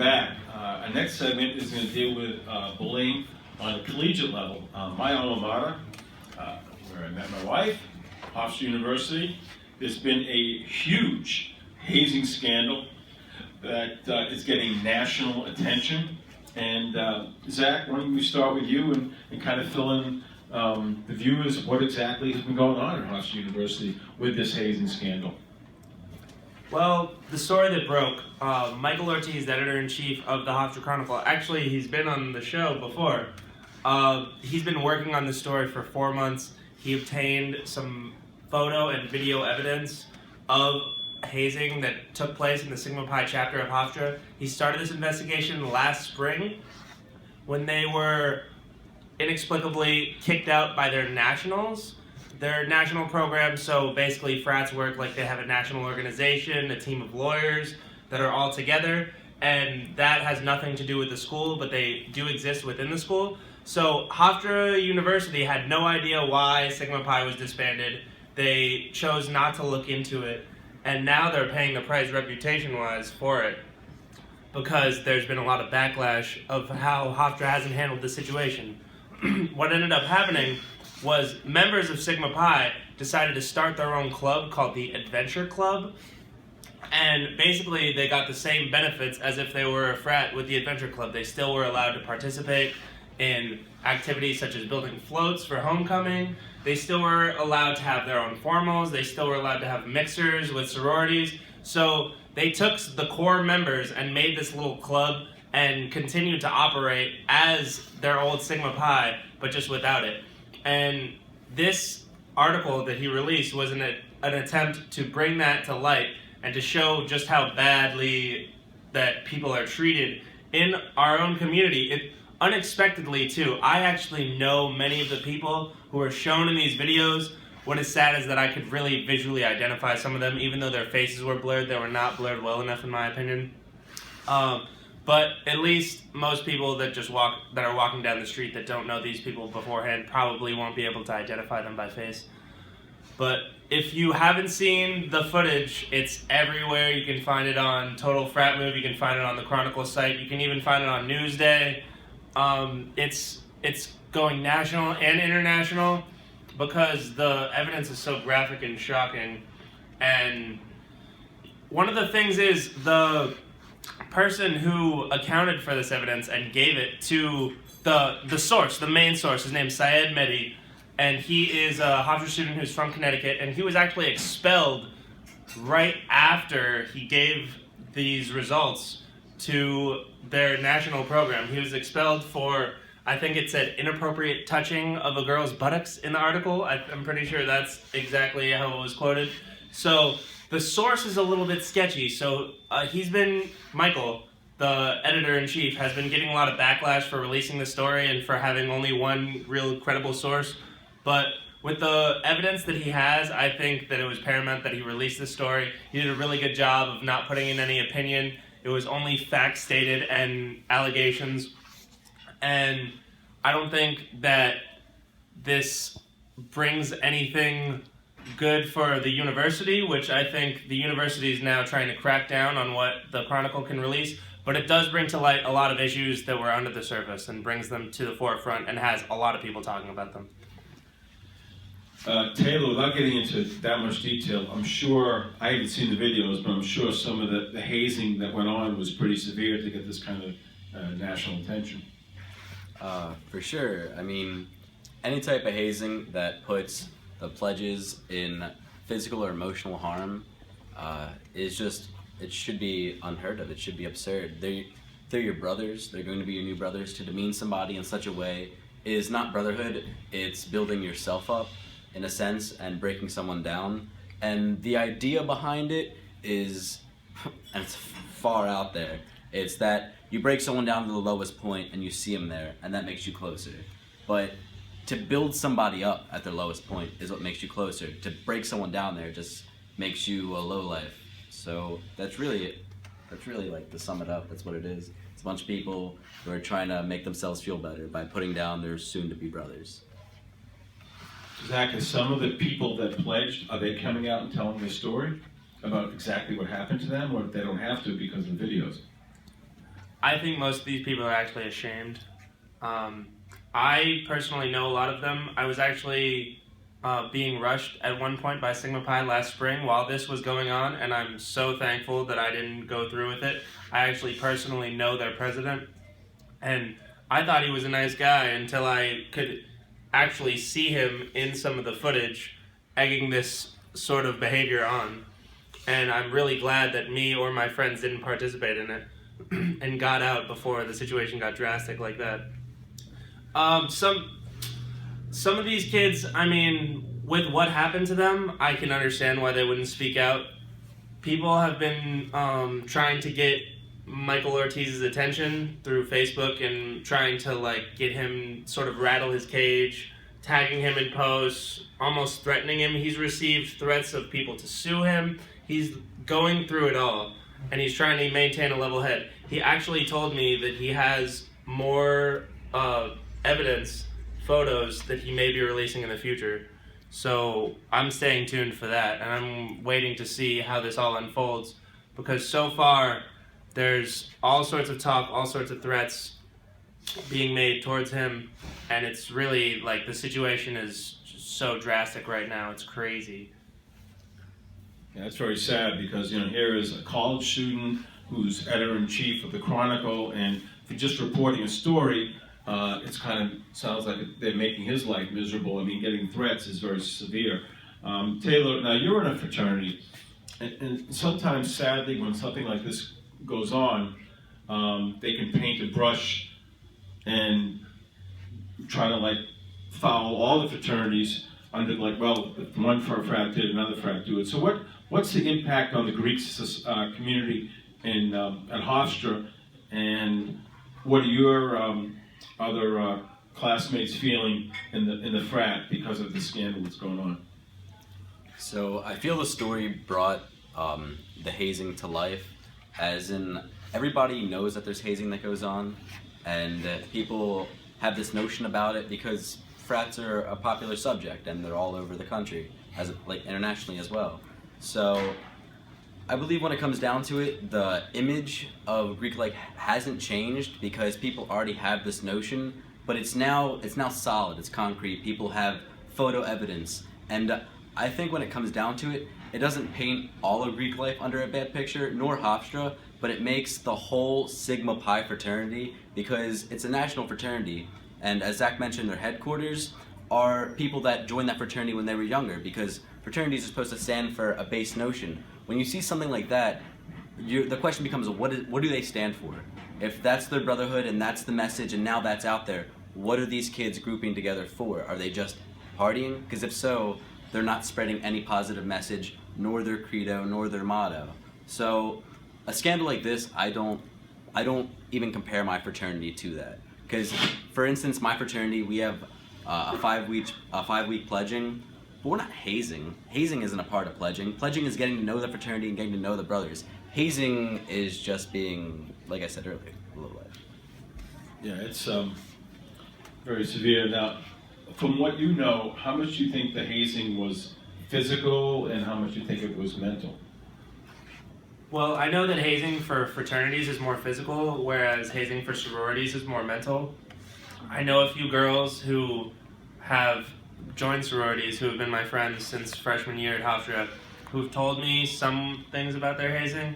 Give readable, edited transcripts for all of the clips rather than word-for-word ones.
back. Our next segment is going to deal with bullying on a collegiate level. My alma mater, where I met my wife, Hofstra University, there's been a huge hazing scandal that is getting national attention. And Zach, why don't we start with you and kind of fill in the viewers what exactly has been going on at Hofstra University with this hazing scandal. Well, the story that broke, Michael Ortiz, editor-in-chief of the Hofstra Chronicle, actually he's been on the show before. He's been working on this story for 4 months. He obtained some photo and video evidence of hazing that took place in the Sigma Pi chapter of Hofstra. He started this investigation last spring when they were inexplicably kicked out by their nationals. Their national program, so basically frats work like they have a national organization, a team of lawyers that are all together, and that has nothing to do with the school, but they do exist within the school. So Hofstra University had no idea why Sigma Pi was disbanded. They chose not to look into it, and now they're paying the price reputation-wise for it because there's been a lot of backlash of how Hofstra hasn't handled the situation. What ended up happening was members of Sigma Pi decided to start their own club called the Adventure Club, and basically they got the same benefits as if they were a frat with the Adventure Club. They still were allowed to participate in activities such as building floats for homecoming. They still were allowed to have their own formals. They still were allowed to have mixers with sororities. So they took the core members and made this little club and continued to operate as their old Sigma Pi, but just without it. And this article that he released was an attempt to bring that to light and to show just how badly that people are treated in our own community. Unexpectedly, too. I actually know many of the people who are shown in these videos. What is sad is that I could really visually identify some of them, even though their faces were blurred. They were not blurred well enough, in my opinion. But at least most people that are walking down the street that don't know these people beforehand probably won't be able to identify them by face. But if you haven't seen the footage, it's everywhere. You can find it on Total Frat Move. You can find it on the Chronicle site. You can even find it on Newsday. It's going national and international because the evidence is so graphic and shocking. And one of the things is the person who accounted for this evidence and gave it to the source, the main source, his name's Syed Mehdi, and he is a Hofstra student who's from Connecticut, and he was actually expelled right after he gave these results to their national program. He was expelled for, I think it said, inappropriate touching of a girl's buttocks in the article. I'm pretty sure that's exactly how it was quoted. So the source is a little bit sketchy. So Michael, the editor-in-chief, has been getting a lot of backlash for releasing the story and for having only one real credible source. But with the evidence that he has, I think that it was paramount that he released this story. He did a really good job of not putting in any opinion. It was only facts stated and allegations. And I don't think that this brings anything good for the university, which I think the university is now trying to crack down on what the Chronicle can release, but it does bring to light a lot of issues that were under the surface and brings them to the forefront and has a lot of people talking about them. Taylor, without getting into that much detail, I'm sure, I haven't seen the videos, but I'm sure some of the hazing that went on was pretty severe to get this kind of national attention. For sure. I mean, any type of hazing that puts the pledges in physical or emotional harm it should be unheard of. It should be absurd. They're your brothers. They're going to be your new brothers. To demean somebody in such a way is not brotherhood. It's building yourself up, in a sense, and breaking someone down. And the idea behind it is, and it's far out there, it's that you break someone down to the lowest point and you see them there, and that makes you closer. But to build somebody up at their lowest point is what makes you closer. To break someone down there just makes you a lowlife. So that's really like, to sum it up, that's what it is. It's a bunch of people who are trying to make themselves feel better by putting down their soon-to-be brothers. Zach, is some of the people that pledged, are they coming out and telling their story about exactly what happened to them, or they don't have to because of the videos? I think most of these people are actually ashamed. I personally know a lot of them. I was actually being rushed at one point by Sigma Pi last spring while this was going on, and I'm so thankful that I didn't go through with it. I actually personally know their president, and I thought he was a nice guy until I could actually see him in some of the footage egging this sort of behavior on. And I'm really glad that me or my friends didn't participate in it and got out before the situation got drastic like that. Some of these kids, I mean, with what happened to them, I can understand why they wouldn't speak out. People have been trying to get Michael Ortiz's attention through Facebook and trying to like get him, sort of rattle his cage, tagging him in posts, almost threatening him. He's received threats of people to sue him. He's going through it all, and he's trying to maintain a level head. He actually told me that he has more evidence, photos that he may be releasing in the future. So I'm staying tuned for that, and I'm waiting to see how this all unfolds, because so far there's all sorts of talk, all sorts of threats being made towards him, and it's really like the situation is so drastic right now. It's crazy. Yeah, that's very sad because, here is a college student who's editor-in-chief of the Chronicle, and for just reporting a story, it's kind of sounds like they're making his life miserable. I mean, getting threats is very severe. Taylor, now you're in a fraternity, and sometimes, sadly, when something like this goes on, they can paint a brush and try to foul all the fraternities under well, if one frat did, another frat do it. So what's the impact on the Greek community in at Hofstra, and what are your other classmates feeling in the frat because of the scandal that's going on? So I feel the story brought the hazing to life, as in everybody knows that there's hazing that goes on, and people have this notion about it because frats are a popular subject and they're all over the country, internationally as well. So I believe when it comes down to it, the image of Greek life hasn't changed because people already have this notion, but it's now solid, it's concrete. People have photo evidence, and I think when it comes down to it, it doesn't paint all of Greek life under a bad picture, nor Hofstra, but it makes the whole Sigma Pi fraternity, because it's a national fraternity, and as Zach mentioned, their headquarters are people that joined that fraternity when they were younger, because fraternities are supposed to stand for a base notion. When you see something like that, the question becomes, what do they stand for? If that's their brotherhood and that's the message and now that's out there, what are these kids grouping together for? Are they just partying? Because if so, they're not spreading any positive message, nor their credo, nor their motto. So a scandal like this, I don't even compare my fraternity to that. Because, for instance, my fraternity, we have a 5-week pledging, but we're not hazing. Hazing isn't a part of pledging. Pledging is getting to know the fraternity and getting to know the brothers. Hazing is just being, like I said earlier, a little bit. Yeah, it's very severe. Now, from what you know, how much do you think the hazing was physical and how much do you think it was mental? Well, I know that hazing for fraternities is more physical, whereas hazing for sororities is more mental. I know a few girls who have joined sororities who have been my friends since freshman year at Hofstra, who've told me some things about their hazing.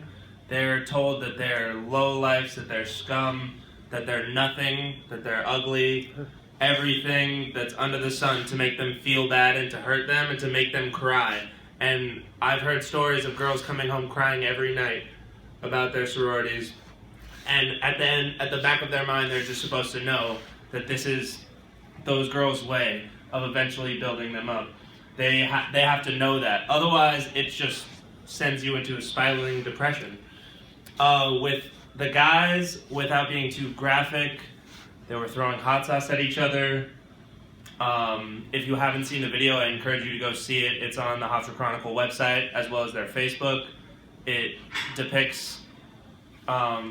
They're told that they're lowlifes, that they're scum, that they're nothing, that they're ugly, everything that's under the sun to make them feel bad and to hurt them and to make them cry. And I've heard stories of girls coming home crying every night about their sororities. And at the back of their mind, they're just supposed to know that this is those girls' way of eventually building them up. They have to know that. Otherwise, it just sends you into a spiraling depression. With the guys, without being too graphic, they were throwing hot sauce at each other. If you haven't seen the video, I encourage you to go see it. It's on the Hofstra Chronicle website as well as their Facebook. It depicts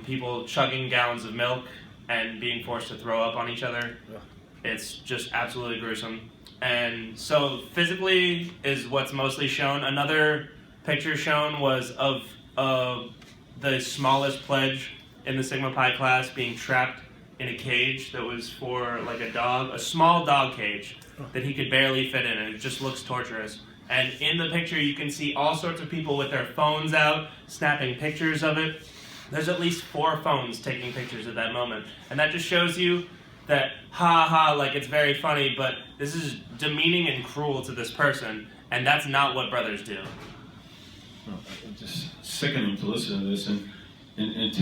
people chugging gallons of milk and being forced to throw up on each other. It's just absolutely gruesome. And so physically is what's mostly shown. Another picture shown was of the smallest pledge in the Sigma Pi class being trapped in a cage that was for like a dog, a small dog cage that he could barely fit in, and it just looks torturous. And in the picture you can see all sorts of people with their phones out, snapping pictures of it. There's at least 4 phones taking pictures at that moment. And that just shows you that, ha ha, like it's very funny, but this is demeaning and cruel to this person, and that's not what brothers do. Just sickening to listen to this, and